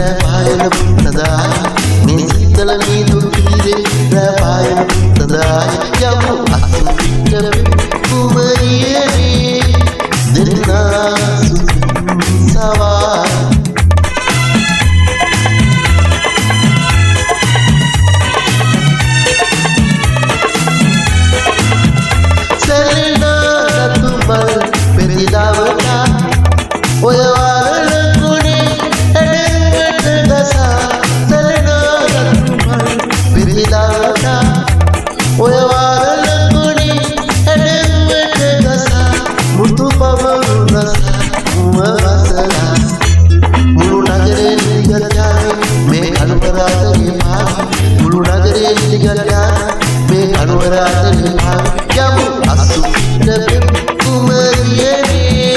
රැපායන පුත්තදායි මේ සිතල මීදුරු පීරේ රැපායන පුත්තදායි යමු අසුපිට කුමරියනේ දෙන්නා සවායි ඔය වරණ කුණේ ඇඩෙන්වට ගසා සැලෙනා රතුමල් පිරිදවට ඔය වරණ කුණේ ඇඩෙන්වට ගසා මුතු පවරු රස මුව වසලා මුළු නගරේ නිගත්යාවේ මේ අනුරාධගේ පාවි මුළු නගරේ නිගත්යාවේ මේ අනුරාධගේ පාවි යමු අසුපිට කුමරියනේ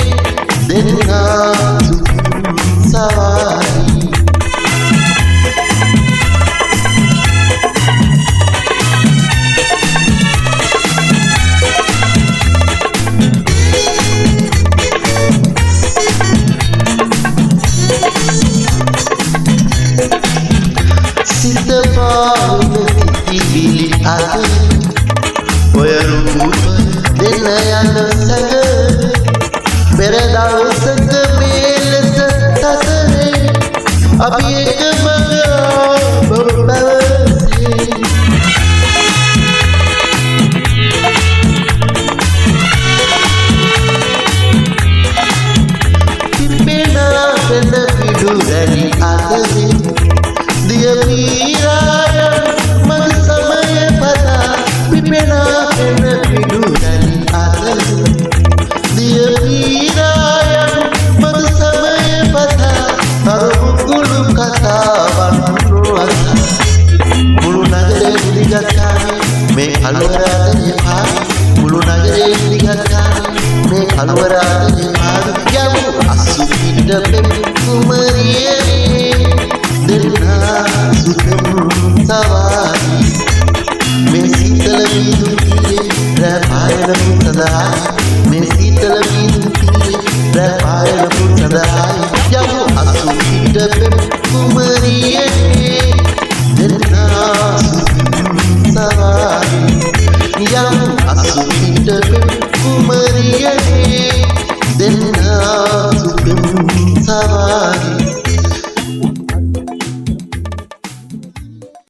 දෙන්නා සවායි සිත පාවුන තිබිලි අද ඔය රූප දෙන්න යන සැඟ පෙර දවසක මේ ලෙස සසරේ අපි එක මඟ ඔබ පැවසේ පිපෙනා පෙන පිඩු රැලි අතරේ දිය පීරාය මග සමය පතා පිපෙනා පෙන පිඩු රැලි අතරේ දිය පීරාය මග සමය පතා අරුකුළු කතාවන් නොඅසා මුළු නගරේ නිදිගත්තානේ මේ අනුරාධගේ පාවි මුළු නගරේ නිදිගත්තානේ මේ අනුරාධගේ පාවි යමු අසුපිට කුමරියනේ දෙන්නා සුතුම් සවායි මේ සීතල මීදුරු තීරේ රැපායන පුත්තදායි මේ සීතල මීදුරු තීරේ රැපායන පුත්තදායි යමු අසුපිට කුමරියනේ දෙන්නා සුතුම් සවායි යමු අසුපිට කුමරියනේ දෙන්නා සුතුම් සවායි